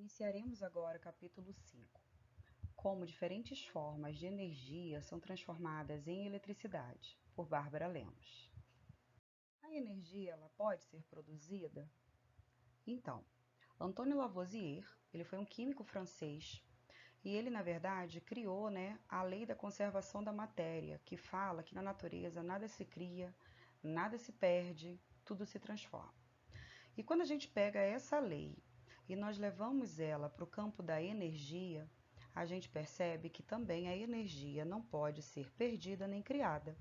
Iniciaremos agora o capítulo 5. Como diferentes formas de energia são transformadas em eletricidade, por Bárbara Lemos. A energia ela pode ser produzida? Então, Antônio Lavoisier, ele foi um químico francês e ele, na verdade, criou, a lei da conservação da matéria, que fala que na natureza nada se cria, nada se perde, tudo se transforma. E quando a gente pega essa lei e nós levamos ela para o campo da energia, a gente percebe que também a energia não pode ser perdida nem criada.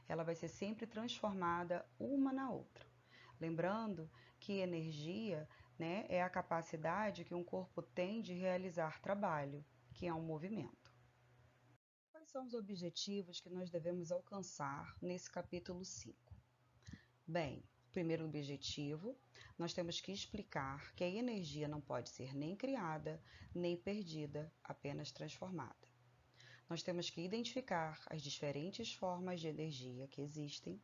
Ela vai ser sempre transformada uma na outra. Lembrando que energia, é a capacidade que um corpo tem de realizar trabalho, que é um movimento. Quais são os objetivos que nós devemos alcançar nesse capítulo 5? Bem, primeiro objetivo, nós temos que explicar que a energia não pode ser nem criada, nem perdida, apenas transformada. Nós temos que identificar as diferentes formas de energia que existem.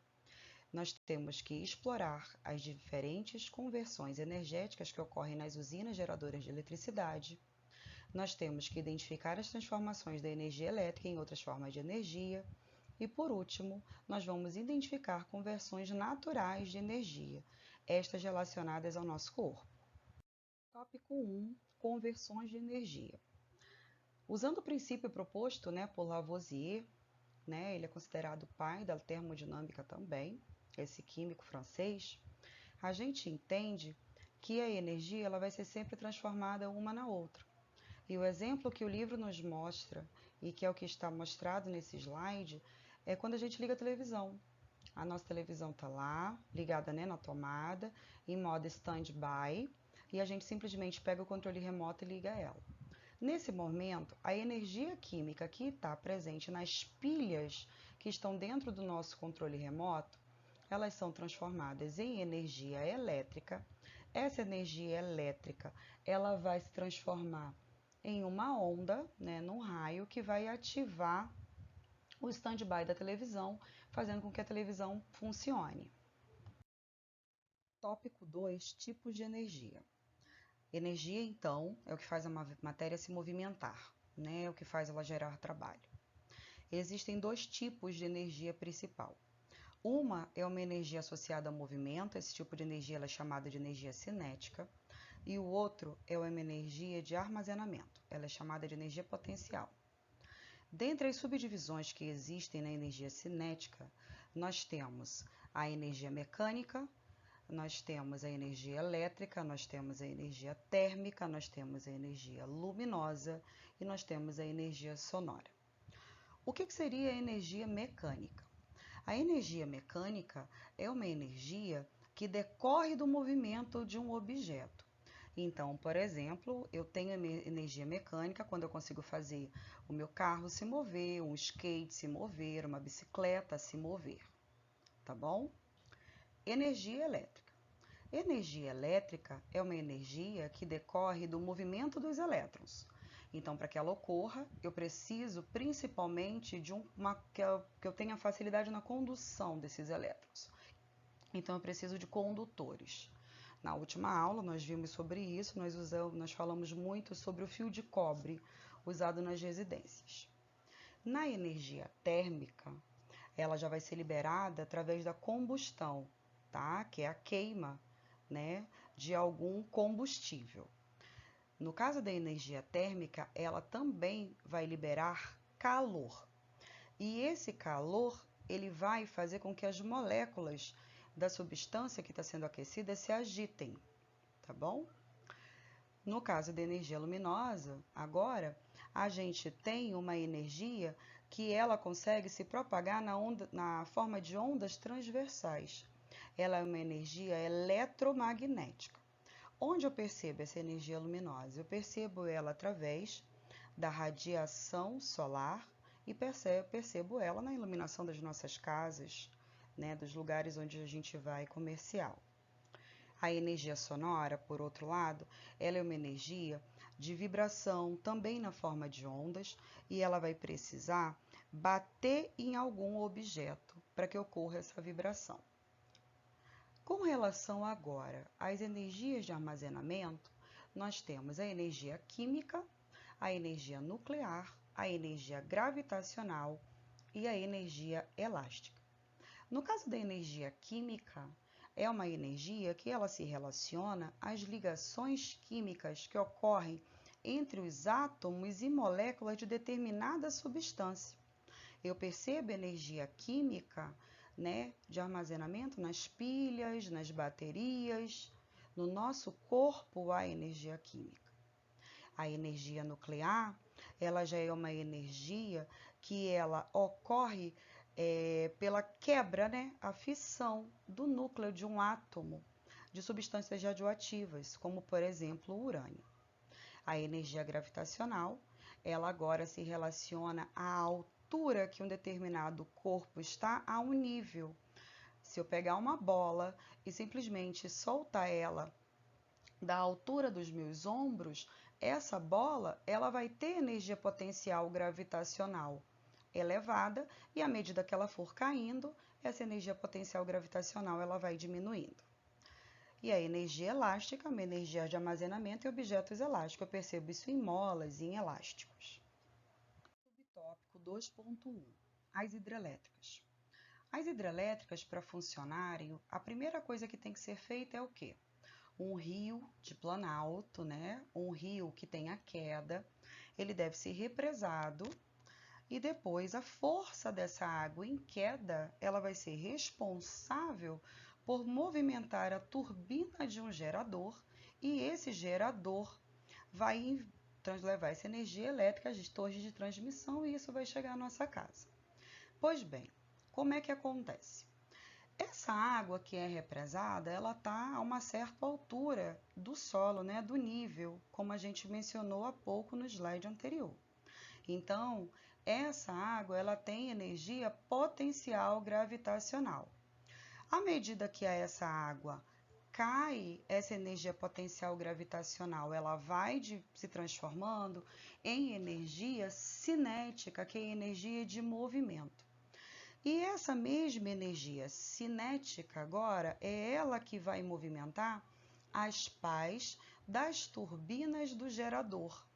Nós temos que explorar as diferentes conversões energéticas que ocorrem nas usinas geradoras de eletricidade. Nós temos que identificar as transformações da energia elétrica em outras formas de energia. E por último, nós vamos identificar conversões naturais de energia, estas relacionadas ao nosso corpo. Tópico 1. Conversões de energia. Usando o princípio proposto por Lavoisier, ele é considerado o pai da termodinâmica também, esse químico francês, a gente entende que a energia ela vai ser sempre transformada uma na outra. E o exemplo que o livro nos mostra, e que é o que está mostrado nesse slide, é quando a gente liga a televisão. A nossa televisão está lá, ligada na tomada, em modo stand-by, e a gente simplesmente pega o controle remoto e liga ela. Nesse momento, a energia química que está presente nas pilhas que estão dentro do nosso controle remoto, elas são transformadas em energia elétrica. Essa energia elétrica, ela vai se transformar em uma onda, num raio que vai ativar o stand-by da televisão, fazendo com que a televisão funcione. Tópico 2. Tipos de energia. Energia, então, é o que faz a matéria se movimentar, é o que faz ela gerar trabalho. Existem dois tipos de energia principal. Uma é uma energia associada ao movimento, esse tipo de energia ela é chamada de energia cinética, e o outro é uma energia de armazenamento, ela é chamada de energia potencial. Dentre as subdivisões que existem na energia cinética, nós temos a energia mecânica, nós temos a energia elétrica, nós temos a energia térmica, nós temos a energia luminosa e nós temos a energia sonora. O que seria a energia mecânica? A energia mecânica é uma energia que decorre do movimento de um objeto. Então, por exemplo, eu tenho energia mecânica quando eu consigo fazer o meu carro se mover, um skate se mover, uma bicicleta se mover, tá bom? Energia elétrica. Energia elétrica é uma energia que decorre do movimento dos elétrons. Então, para que ela ocorra, eu preciso principalmente de que eu tenha facilidade na condução desses elétrons. Então, eu preciso de condutores. Na última aula, nós vimos sobre isso, nós falamos muito sobre o fio de cobre usado nas residências. Na energia térmica, ela já vai ser liberada através da combustão, tá? Que é a queima, de algum combustível. No caso da energia térmica, ela também vai liberar calor. E esse calor, ele vai fazer com que as moléculas da substância que está sendo aquecida se agitem, tá bom? No caso da energia luminosa, agora, a gente tem uma energia que ela consegue se propagar na forma de ondas transversais. Ela é uma energia eletromagnética. Onde eu percebo essa energia luminosa? Eu percebo ela através da radiação solar e percebo ela na iluminação das nossas casas, dos lugares onde a gente vai comercial. A energia sonora, por outro lado, ela é uma energia de vibração, também na forma de ondas, e ela vai precisar bater em algum objeto para que ocorra essa vibração. Com relação agora às energias de armazenamento, nós temos a energia química, a energia nuclear, a energia gravitacional e a energia elástica. No caso da energia química, é uma energia que ela se relaciona às ligações químicas que ocorrem entre os átomos e moléculas de determinada substância. Eu percebo energia química, né, de armazenamento nas pilhas, nas baterias. No nosso corpo há energia química. A energia nuclear, ela já é uma energia que ela ocorre pela quebra, né, a fissão do núcleo de um átomo de substâncias radioativas, como por exemplo o urânio. A energia gravitacional, ela agora se relaciona à altura que um determinado corpo está a um nível. Se eu pegar uma bola e simplesmente soltar ela da altura dos meus ombros, essa bola ela vai ter energia potencial gravitacional elevada e à medida que ela for caindo, essa energia potencial gravitacional ela vai diminuindo. E a energia elástica, uma energia de armazenamento em objetos elásticos. Eu percebo isso em molas e em elásticos. Subtópico 2.1. As hidrelétricas. As hidrelétricas, para funcionarem, a primeira coisa que tem que ser feita é o quê? Um rio de planalto, né? Um rio que tenha queda, ele deve ser represado e depois a força dessa água em queda, ela vai ser responsável por movimentar a turbina de um gerador e esse gerador vai levar essa energia elétrica às torres de transmissão e isso vai chegar à nossa casa. Pois bem, como é que acontece? Essa água que é represada, ela está a uma certa altura do solo, né, do nível, como a gente mencionou há pouco no slide anterior. Então, essa água ela tem energia potencial gravitacional. À medida que essa água cai, essa energia potencial gravitacional ela vai se transformando em energia cinética, que é energia de movimento. E essa mesma energia cinética agora é ela que vai movimentar as pás das turbinas do gerador.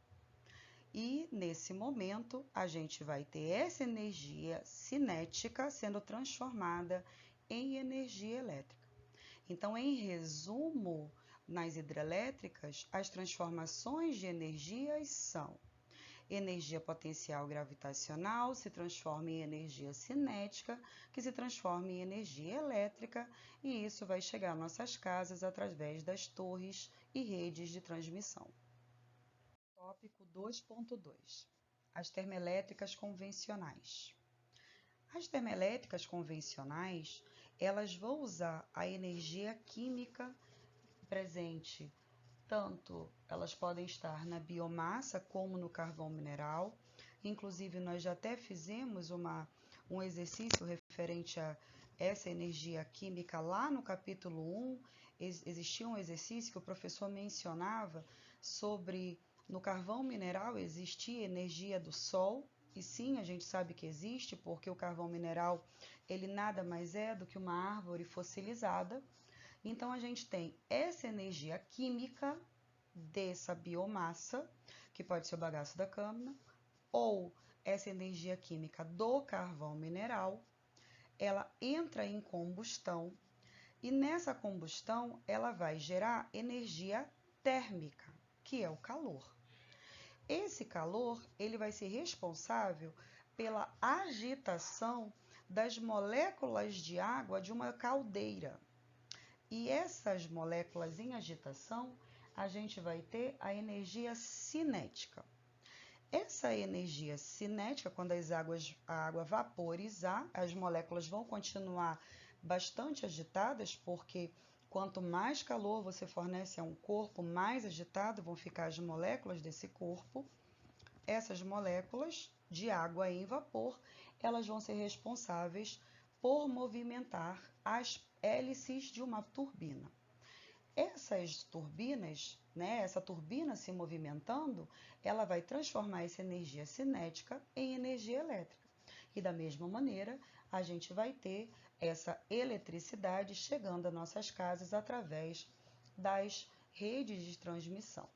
E nesse momento a gente vai ter essa energia cinética sendo transformada em energia elétrica. Então, em resumo, nas hidrelétricas, as transformações de energias são: energia potencial gravitacional se transforma em energia cinética, que se transforma em energia elétrica, e isso vai chegar às nossas casas através das torres e redes de transmissão. Tópico 2.2. As termoelétricas convencionais. As termoelétricas convencionais, elas vão usar a energia química presente, tanto elas podem estar na biomassa como no carvão mineral. Inclusive, nós já até fizemos um exercício referente a essa energia química lá no capítulo 1. Existia um exercício que o professor mencionava sobre, no carvão mineral, existia energia do sol. E sim, a gente sabe que existe, porque o carvão mineral, ele nada mais é do que uma árvore fossilizada. Então, a gente tem essa energia química dessa biomassa, que pode ser o bagaço da câmara, ou essa energia química do carvão mineral, ela entra em combustão e nessa combustão ela vai gerar energia térmica, que é o calor. Esse calor, ele vai ser responsável pela agitação das moléculas de água de uma caldeira. E essas moléculas em agitação, a gente vai ter a energia cinética. Essa energia cinética, quando a água vaporizar, as moléculas vão continuar bastante agitadas, porque quanto mais calor você fornece a um corpo, mais agitado vão ficar as moléculas desse corpo. Essas moléculas de água em vapor, elas vão ser responsáveis por movimentar as hélices de uma turbina. Essas turbinas, né, essa turbina se movimentando, ela vai transformar essa energia cinética em energia elétrica. E da mesma maneira, a gente vai ter essa eletricidade chegando às nossas casas através das redes de transmissão.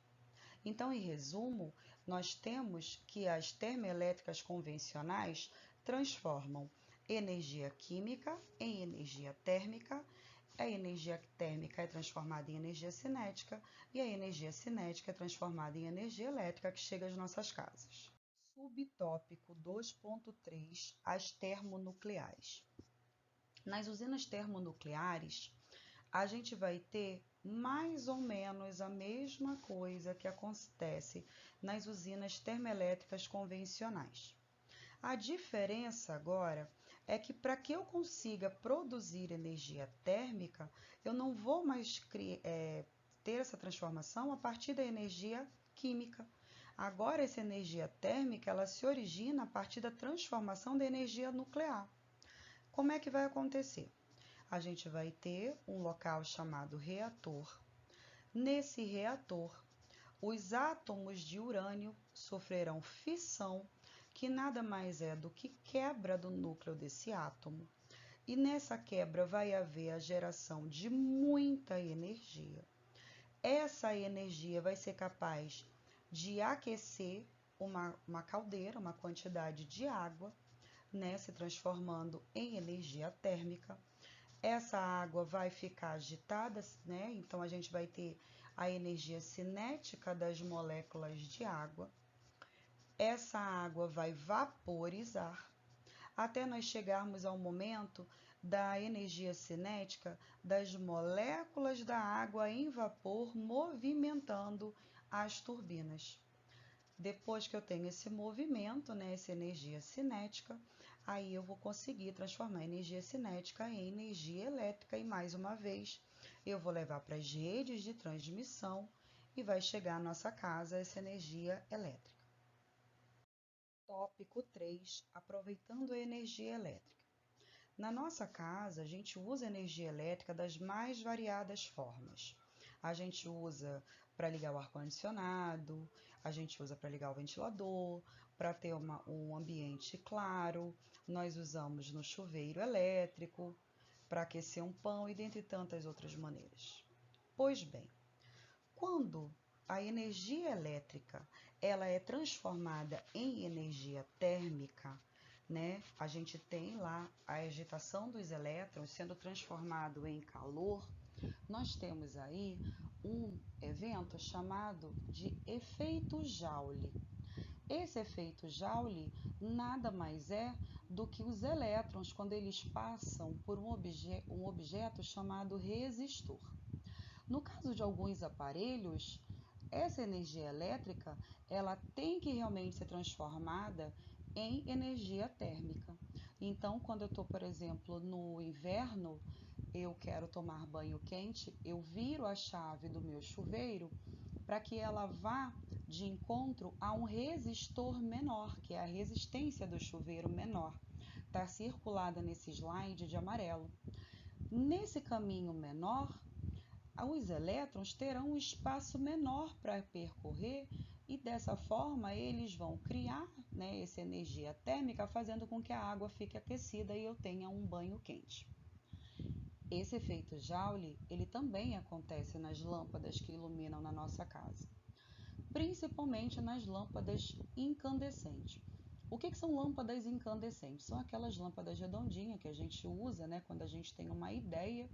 Então, em resumo, nós temos que as termoelétricas convencionais transformam energia química em energia térmica, a energia térmica é transformada em energia cinética e a energia cinética é transformada em energia elétrica que chega às nossas casas. Subtópico 2.3, as termonucleares. Nas usinas termonucleares, a gente vai ter mais ou menos a mesma coisa que acontece nas usinas termoelétricas convencionais. A diferença agora é que para que eu consiga produzir energia térmica, eu não vou mais ter essa transformação a partir da energia química. Agora, essa energia térmica, ela se origina a partir da transformação da energia nuclear. Como é que vai acontecer? A gente vai ter um local chamado reator. Nesse reator, os átomos de urânio sofrerão fissão, que nada mais é do que quebra do núcleo desse átomo. E nessa quebra vai haver a geração de muita energia. Essa energia vai ser capaz de aquecer uma caldeira, uma quantidade de água, né, se transformando em energia térmica. Essa água vai ficar agitada, né? Então a gente vai ter a energia cinética das moléculas de água. Essa água vai vaporizar até nós chegarmos ao momento da energia cinética das moléculas da água em vapor movimentando as turbinas. Depois que eu tenho esse movimento, né, essa energia cinética, aí eu vou conseguir transformar a energia cinética em energia elétrica e, mais uma vez, eu vou levar para as redes de transmissão e vai chegar à nossa casa essa energia elétrica. Tópico 3. Aproveitando a energia elétrica. Na nossa casa, a gente usa energia elétrica das mais variadas formas. A gente usa para ligar o ar-condicionado, a gente usa para ligar o ventilador, para ter um ambiente claro, nós usamos no chuveiro elétrico, para aquecer um pão e dentre tantas outras maneiras. Pois bem, quando a energia elétrica ela é transformada em energia térmica, né? A gente tem lá a agitação dos elétrons sendo transformado em calor. Nós temos aí um evento chamado de efeito Joule. Esse efeito Joule nada mais é do que os elétrons quando eles passam por um objeto chamado resistor. No caso de alguns aparelhos, essa energia elétrica ela tem que realmente ser transformada em energia térmica. Então, quando eu estou, por exemplo, no inverno, eu quero tomar banho quente, eu viro a chave do meu chuveiro para que ela vá de encontro a um resistor menor, que é a resistência do chuveiro menor. Está circulada nesse slide de amarelo. Nesse caminho menor, os elétrons terão um espaço menor para percorrer e dessa forma eles vão criar, né, essa energia térmica, fazendo com que a água fique aquecida e eu tenha um banho quente. Esse efeito Joule, ele também acontece nas lâmpadas que iluminam na nossa casa, principalmente nas lâmpadas incandescentes. O que são lâmpadas incandescentes? São aquelas lâmpadas redondinhas que a gente usa, né, quando a gente tem uma ideia,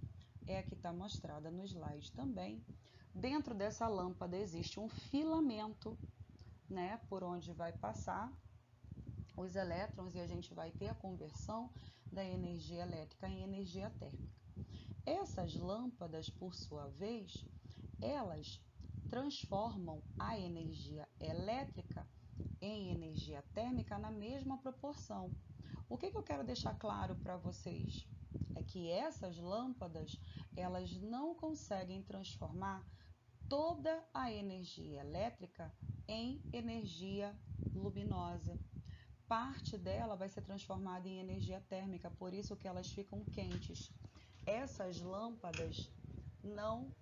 é a que está mostrada no slide também. Dentro dessa lâmpada existe um filamento, né, por onde vai passar os elétrons e a gente vai ter a conversão da energia elétrica em energia térmica. Essas lâmpadas, por sua vez, elas transformam a energia elétrica em energia térmica na mesma proporção. O que eu quero deixar claro para vocês é que essas lâmpadas, elas não conseguem transformar toda a energia elétrica em energia luminosa. Parte dela vai ser transformada em energia térmica, por isso que elas ficam quentes. Essas lâmpadas não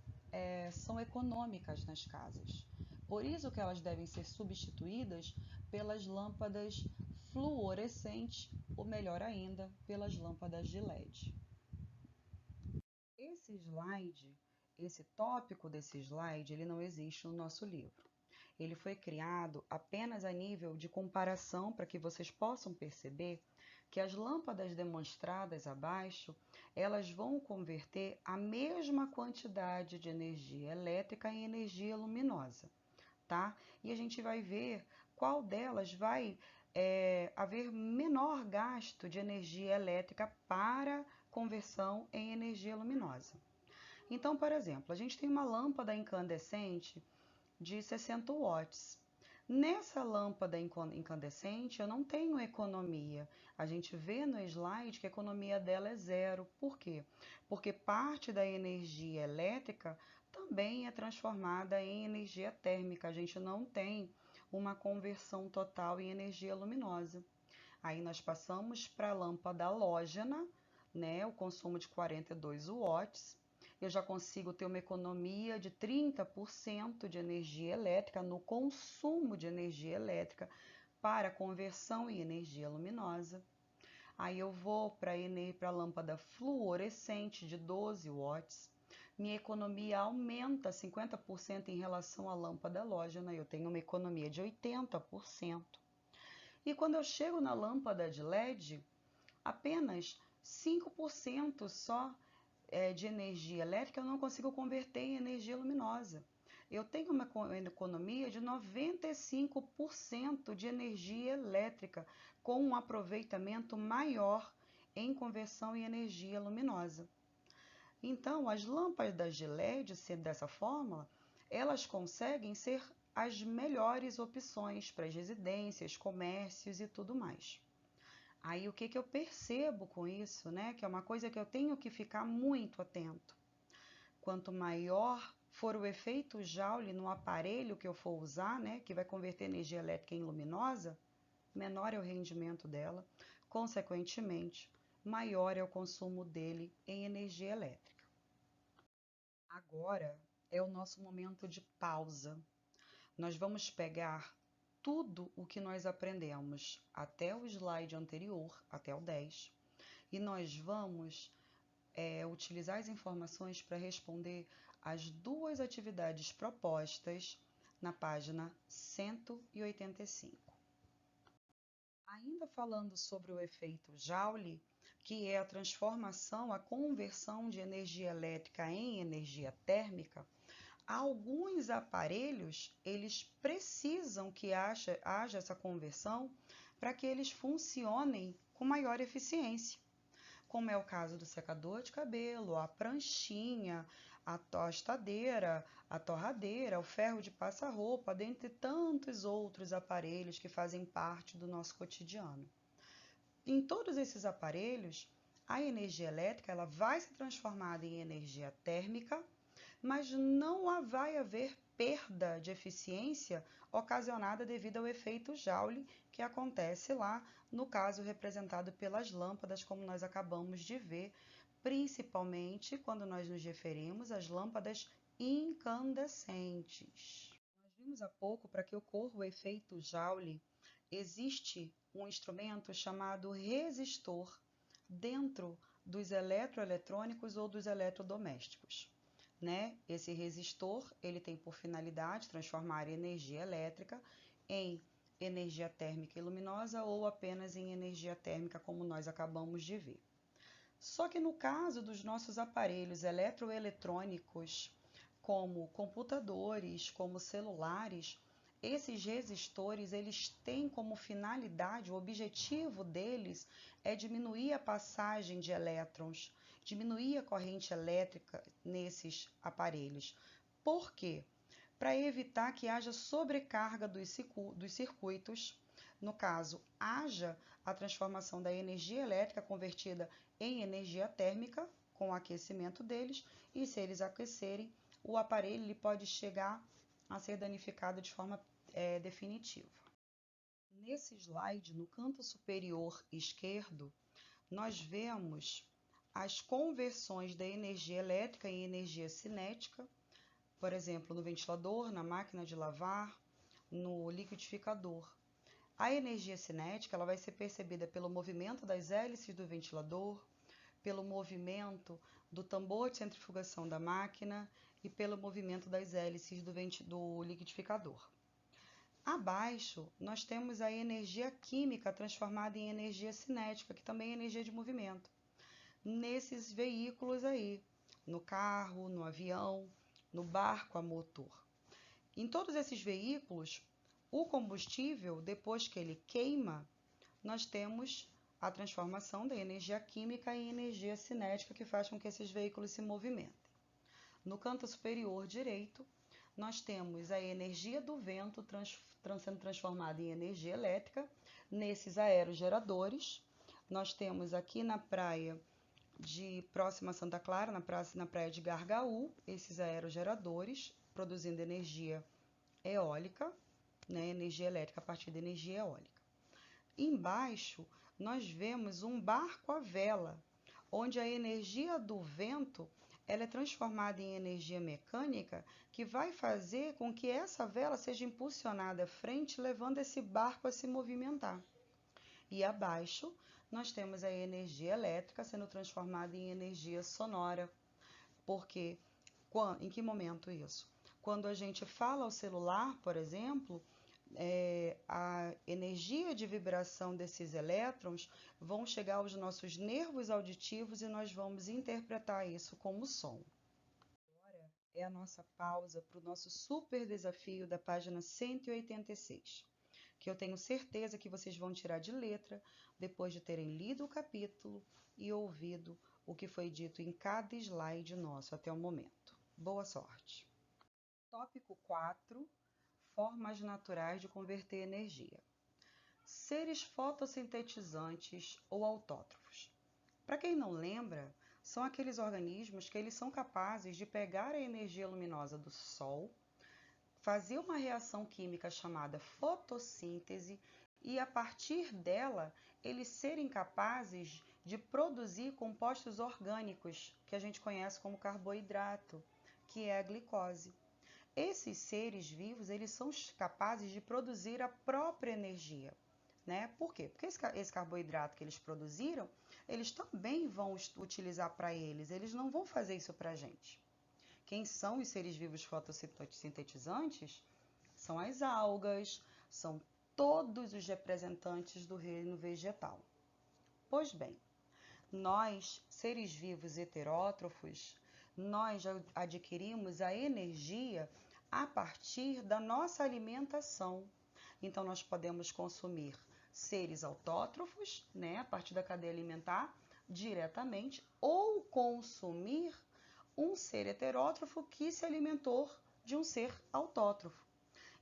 são econômicas nas casas. Por isso que elas devem ser substituídas pelas lâmpadas fluorescentes, ou melhor ainda, pelas lâmpadas de LED. Esse tópico desse slide, ele não existe no nosso livro. ele foi criado apenas a nível de comparação para que vocês possam perceber que as lâmpadas demonstradas abaixo, elas vão converter a mesma quantidade de energia elétrica em energia luminosa, tá? E a gente vai ver qual delas vai haver menor gasto de energia elétrica para conversão em energia luminosa. Então, por exemplo, a gente tem uma lâmpada incandescente de 60 watts. Nessa lâmpada incandescente eu não tenho economia. A gente vê no slide que a economia dela é zero. Por quê? Porque parte da energia elétrica também é transformada em energia térmica. A gente não tem uma conversão total em energia luminosa. Aí nós passamos para a lâmpada halógena, né, o consumo de 42 watts. Eu já consigo ter uma economia de 30% de energia elétrica no consumo de energia elétrica para conversão em energia luminosa. Aí eu vou para a lâmpada fluorescente de 12 watts. Minha economia aumenta 50% em relação à lâmpada halógena, eu tenho uma economia de 80%. E quando eu chego na lâmpada de LED, apenas 5% só de energia elétrica eu não consigo converter em energia luminosa. Eu tenho uma economia de 95% de energia elétrica, com um aproveitamento maior em conversão em energia luminosa. Então, as lâmpadas de LED, sendo dessa fórmula, elas conseguem ser as melhores opções para as residências, comércios e tudo mais. Aí o que eu percebo com isso, né? Que é uma coisa que eu tenho que ficar muito atento. Quanto maior for o efeito Joule no aparelho que eu for usar, né? Que vai converter energia elétrica em luminosa, menor é o rendimento dela, consequentemente, maior é o consumo dele em energia elétrica. Agora é o nosso momento de pausa. Nós vamos pegar tudo o que nós aprendemos até o slide anterior, até o 10, e nós vamos utilizar as informações para responder as duas atividades propostas na página 185. Ainda falando sobre o efeito Joule, que é a transformação, a conversão de energia elétrica em energia térmica, alguns aparelhos, eles precisam que haja essa conversão para que eles funcionem com maior eficiência, como é o caso do secador de cabelo, a pranchinha, a tostadeira, a torradeira, o ferro de passar roupa, dentre tantos outros aparelhos que fazem parte do nosso cotidiano. Em todos esses aparelhos, a energia elétrica ela vai ser transformada em energia térmica, mas não vai haver perda de eficiência ocasionada devido ao efeito Joule que acontece lá, no caso representado pelas lâmpadas, como nós acabamos de ver, principalmente quando nós nos referimos às lâmpadas incandescentes. Nós vimos há pouco, para que ocorra o efeito Joule, existe um instrumento chamado resistor dentro dos eletroeletrônicos ou dos eletrodomésticos. Né? Esse resistor ele tem por finalidade transformar energia elétrica em energia térmica e luminosa ou apenas em energia térmica, como nós acabamos de ver. Só que no caso dos nossos aparelhos eletroeletrônicos, como computadores, como celulares, esses resistores, eles têm como finalidade, o objetivo deles é diminuir a passagem de elétrons, diminuir a corrente elétrica nesses aparelhos. Por quê? Para evitar que haja sobrecarga dos circuitos, no caso, haja a transformação da energia elétrica convertida em energia térmica, com o aquecimento deles, e se eles aquecerem, o aparelho ele pode chegar a ser danificado de forma definitiva. Nesse slide, no canto superior esquerdo, nós vemos as conversões da energia elétrica em energia cinética, por exemplo, no ventilador, na máquina de lavar, no liquidificador. A energia cinética ela vai ser percebida pelo movimento das hélices do ventilador, pelo movimento do tambor de centrifugação da máquina e pelo movimento das hélices do liquidificador. Abaixo, nós temos a energia química transformada em energia cinética, que também é energia de movimento. Nesses veículos aí, no carro, no avião, no barco a motor. Em todos esses veículos, o combustível, depois que ele queima, nós temos a transformação da energia química em energia cinética que faz com que esses veículos se movimentem. No canto superior direito, nós temos a energia do vento sendo transformada em energia elétrica nesses aerogeradores. Nós temos aqui na praia de próxima a Santa Clara, na praia de Gargaú, esses aerogeradores produzindo energia eólica, né, energia elétrica a partir da energia eólica. Embaixo, nós vemos um barco à vela, onde a energia do vento ela é transformada em energia mecânica que vai fazer com que essa vela seja impulsionada à frente, levando esse barco a se movimentar. E abaixo, nós temos a energia elétrica sendo transformada em energia sonora. Porque, em que momento isso? Quando a gente fala ao celular, por exemplo, a energia de vibração desses elétrons vão chegar aos nossos nervos auditivos e nós vamos interpretar isso como som. Agora é a nossa pausa para o nosso super desafio da página 186, que eu tenho certeza que vocês vão tirar de letra depois de terem lido o capítulo e ouvido o que foi dito em cada slide nosso até o momento. Boa sorte! Tópico 4. Formas naturais de converter energia. Seres fotossintetizantes ou autótrofos. Para quem não lembra, são aqueles organismos que eles são capazes de pegar a energia luminosa do Sol, fazer uma reação química chamada fotossíntese e, a partir dela, eles serem capazes de produzir compostos orgânicos, que a gente conhece como carboidrato, que é a glicose. Esses seres vivos, eles são capazes de produzir a própria energia, né? Por quê? Porque esse carboidrato que eles produziram, eles também vão utilizar para eles não vão fazer isso para a gente. Quem são os seres vivos fotossintetizantes? São as algas, são todos os representantes do reino vegetal. Pois bem, nós, seres vivos heterótrofos, nós adquirimos a energia a partir da nossa alimentação. Então, nós podemos consumir seres autótrofos, né, a partir da cadeia alimentar, diretamente, ou consumir um ser heterótrofo que se alimentou de um ser autótrofo.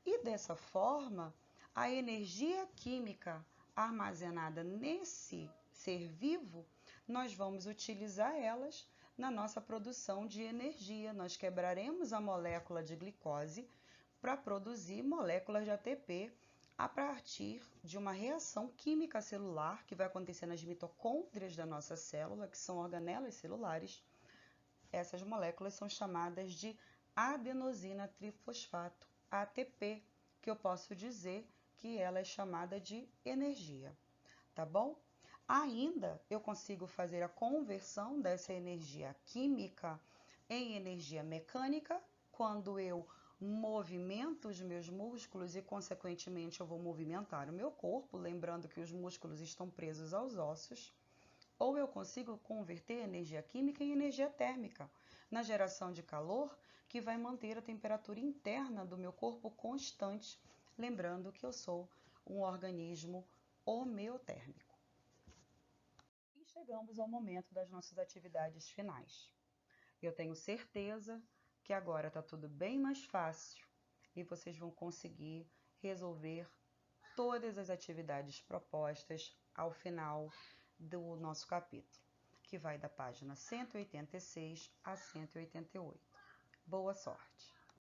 E dessa forma, a energia química armazenada nesse ser vivo, nós vamos utilizar elas na nossa produção de energia. Nós quebraremos a molécula de glicose para produzir moléculas de ATP a partir de uma reação química celular que vai acontecer nas mitocôndrias da nossa célula, que são organelas celulares. Essas moléculas são chamadas de adenosina trifosfato, ATP, que eu posso dizer que ela é chamada de energia, tá bom? Ainda eu consigo fazer a conversão dessa energia química em energia mecânica quando eu movimento os meus músculos e, consequentemente, eu vou movimentar o meu corpo, lembrando que os músculos estão presos aos ossos. Ou eu consigo converter energia química em energia térmica, na geração de calor, que vai manter a temperatura interna do meu corpo constante, lembrando que eu sou um organismo homeotérmico. E chegamos ao momento das nossas atividades finais. Eu tenho certeza que agora está tudo bem mais fácil e vocês vão conseguir resolver todas as atividades propostas ao final do nosso capítulo, que vai da página 186 a 188. Boa sorte!